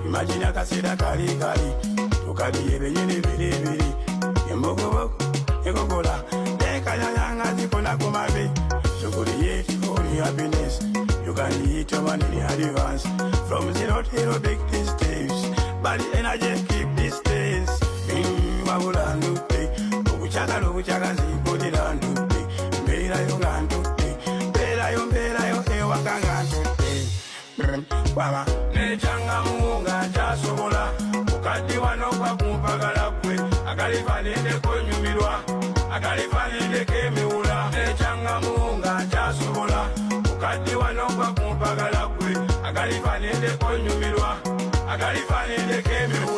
Imagine akasera kali kali tukali ebenyini biri embogo ekokola nekanya yanga zikona kumabe so create for your happiness. You can eat your money in advance from 0 to hero big these days, but the energy keep this days. Mabulandu ukuchaka zibudilandu mbera yo gandu mbera yo ewakangandu kwama nechanga munga chasobola ukadiwa nokwa kumpagala kwe akalifanide konyumirwa akalifanide kemiula nechanga munga chasobola ukadiwa nokwa kumpagala kwe akalifanide konyumirwa akalifanide kemiula.